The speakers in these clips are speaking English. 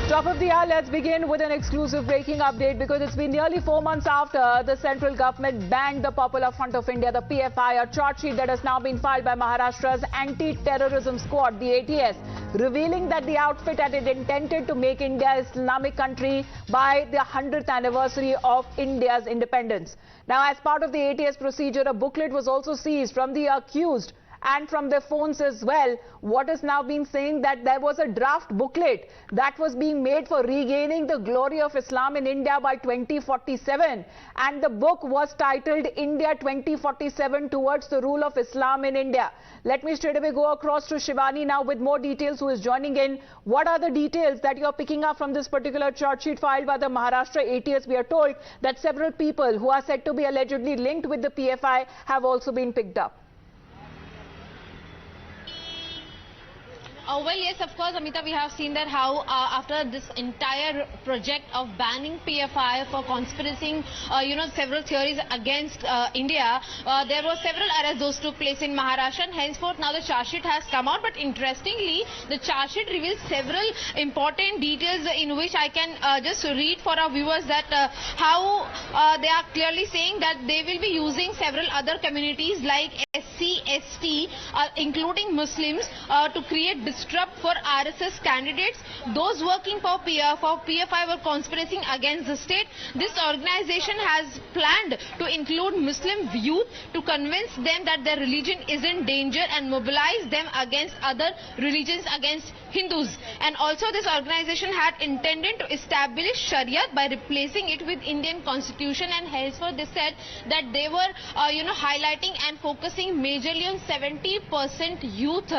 Top of the hour, let's begin with an exclusive breaking update because it's been nearly 4 months after the central government banned the Popular Front of India, the PFI, a charge sheet that has now been filed by Maharashtra's anti-terrorism squad, the ATS, revealing that the outfit had intended to make India Islamic country by the 100th anniversary of India's independence. Now, as part of the ATS procedure, a booklet was also seized from the accused and from their phones as well. What is now being saying that there was a draft booklet that was being made for regaining the glory of Islam in India by 2047, and the book was titled India 2047 Towards the Rule of Islam in India. Let me straight away go across to Shivani now with more details, who is joining in. What are the details that you're picking up from this particular charge sheet filed by the Maharashtra ATS? We are told that several people who are said to be allegedly linked with the PFI have also been picked up. Well, yes, of course, Amita, we have seen that how after this entire project of banning PFI for conspiracy, several theories against India, there were several arrests those took place in Maharashtra, and henceforth now the charge sheet has come out. But interestingly, the charge sheet reveals several important details in which I can just read for our viewers that how they are clearly saying that they will be using several other communities like SC, ST, including Muslims, to create disrupt for RSS candidates. Those working for PFI were conspiring against the state. This organization has planned to include Muslim youth to convince them that their religion is in danger and mobilize them against other religions, against Hindus. And also this organization had intended to establish Sharia by replacing it with Indian constitution, and henceforth they said that they were highlighting and focusing majorly on 70% youth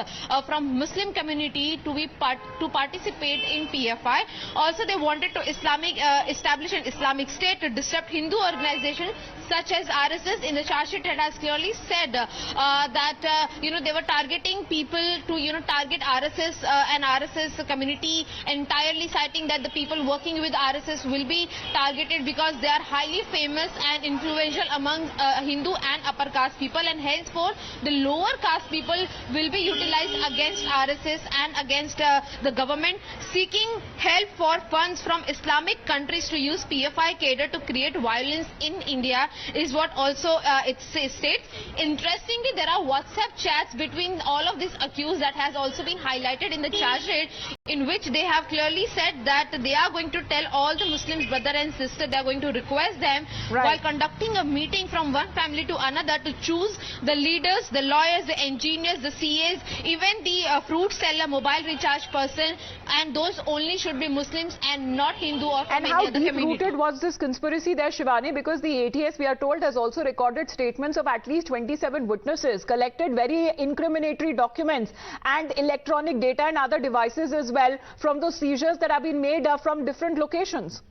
from Muslim community to participate in PFI. Also they wanted to establish an Islamic state to disrupt Hindu organizations such as RSS. In the charge sheet, it has clearly said that they were targeting people to target RSS and RSS community, entirely citing that the people working with RSS will be targeted because they are highly famous and influential among Hindu and upper caste people, and henceforth the lower caste people will be utilized against RSS and against the government, seeking help for funds from Islamic countries to use PFI cadre to create violence in India, is what also it states. Interestingly, there are WhatsApp chats between all of these accused that has also been highlighted in the charge sheet, in which they have clearly said that they are going to tell all the Muslims brother and sister, they are going to request them while conducting a meeting from one family to another to choose the leaders, the lawyers, the engineers, the CAs, even the fruit seller, mobile recharge person, and those only should be Muslims and not Hindu or from any other community. And how deep-rooted was this conspiracy there, Shivani? Because the ATS, we are told, has also recorded statements of at least 27 witnesses, collected very incriminatory documents and electronic data and other devices as well from those seizures that have been made from different locations.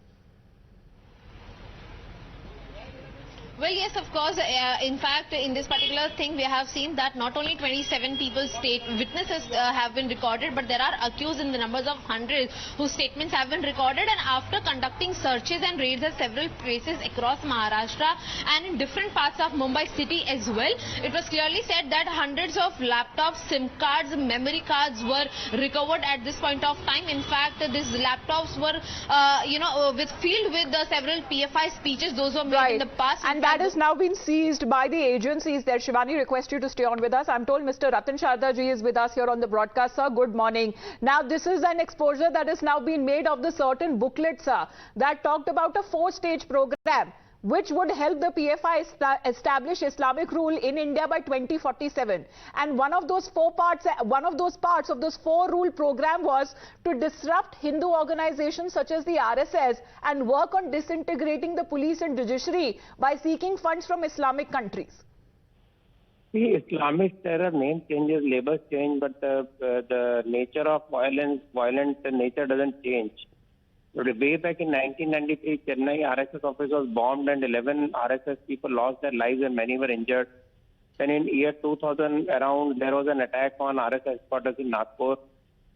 Well, yes, of course. In fact, in this particular thing, we have seen that not only 27 people's witnesses have been recorded, but there are accused in the numbers of hundreds whose statements have been recorded. And after conducting searches and raids at several places across Maharashtra and in different parts of Mumbai city as well, it was clearly said that hundreds of laptops, SIM cards, memory cards were recovered at this point of time. In fact, these laptops were, filled with several PFI speeches. Those were made in the past. And that has now been seized by the agencies there. Shivani, request you to stay on with us. I'm told Mr. Ratan Sharda ji is with us here on the broadcast. Sir, good morning. Now, this is an exposure that has now been made of the certain booklet, sir, that talked about a 4-stage program which would help the PFI establish Islamic rule in India by 2047. And one of those parts of those 4-rule program was to disrupt Hindu organizations such as the RSS and work on disintegrating the police and judiciary by seeking funds from Islamic countries. See, Islamist terror name changes, labels change, but the nature of violent nature doesn't change. Way back in 1993, Chennai RSS office was bombed and 11 RSS people lost their lives and many were injured. Then in year 2000 around, there was an attack on RSS headquarters in Nagpur.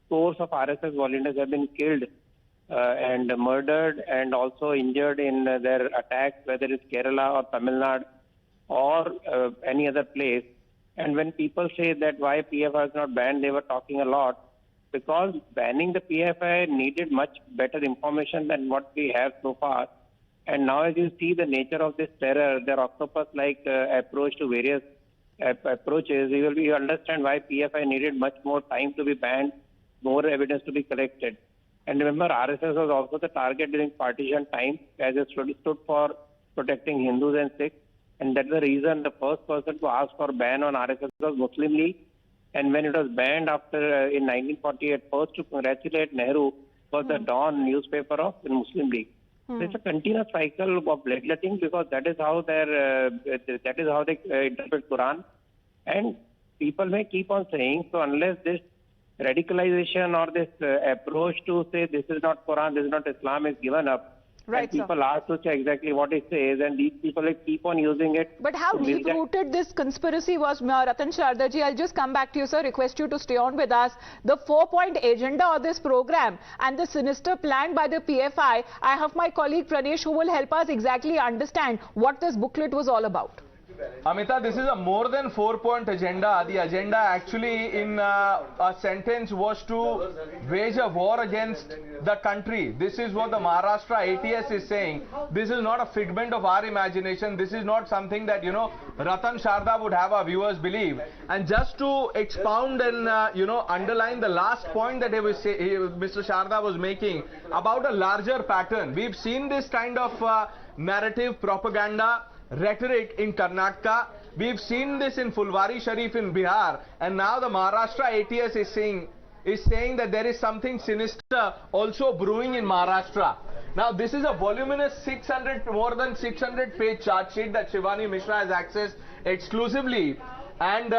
Scores of RSS volunteers have been killed and murdered and also injured in their attacks, whether it's Kerala or Tamil Nadu or any other place. And when people say that why PFI is not banned, they were talking a lot. because banning the PFI needed much better information than what we have so far. And now as you see the nature of this terror, their octopus-like approach to various approaches, you understand why PFI needed much more time to be banned, more evidence to be collected. And remember, RSS was also the target during partition time, as it stood for protecting Hindus and Sikhs. And that's the reason the first person to ask for ban on RSS was Muslim League. And when it was banned after in 1948, first to congratulate Nehru was the Dawn newspaper of the Muslim League. So it's a continuous cycle of bloodletting, because that is how they interpret Quran. And people may keep on saying, so unless this radicalization or this approach to say this is not Quran, this is not Islam is given up, right, and people ask to check exactly what it says, and these people keep on using it. But how deep-rooted this conspiracy was, Ratan Shardaji? I'll just come back to you, sir. Request you to stay on with us. The 4-point agenda of this program and the sinister plan by the PFI, I have my colleague Pranesh who will help us exactly understand what this booklet was all about. Amita, this is a more than 4-point agenda. The agenda actually in a sentence was to wage a war against the country. This is what the Maharashtra ATS is saying. This is not a figment of our imagination. This is not something that, Ratan Sharda would have our viewers believe. And just to expound and, underline the last point that Mr. Sharda was making about a larger pattern. We've seen this kind of narrative propaganda rhetoric in Karnataka. We've seen this in Fulwari Sharif in Bihar, and now the Maharashtra ATS is saying that there is something sinister also brewing in Maharashtra. Now this is a voluminous more than 600 page chart sheet that Shivani Mishra has accessed exclusively, and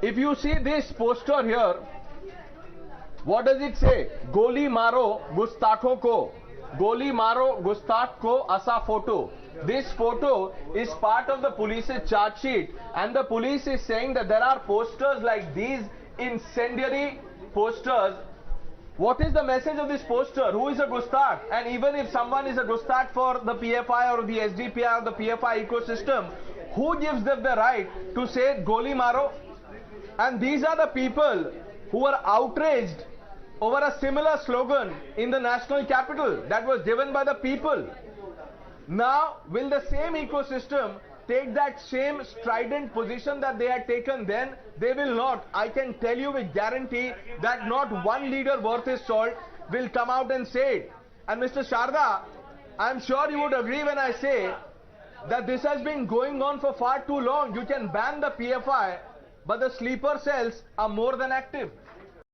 if you see this poster here, what does it say? Goli maro gustakho ko, Goli maro gustakh ko asa photo. This photo is part of the police's charge sheet, and the police is saying that there are posters like these, incendiary posters. What is the message of this poster? Who is a Gustakh? And even if someone is a Gustakh for the PFI or the SDPI or the PFI ecosystem, who gives them the right to say Goli Maro? And these are the people who are outraged over a similar slogan in the national capital that was given by the people. Now, will the same ecosystem take that same strident position that they had taken then? They will not. I can tell you with guarantee that not one leader worth his salt will come out and say it. And Mr. Sharda, I am sure you would agree when I say that this has been going on for far too long. You can ban the PFI, but the sleeper cells are more than active.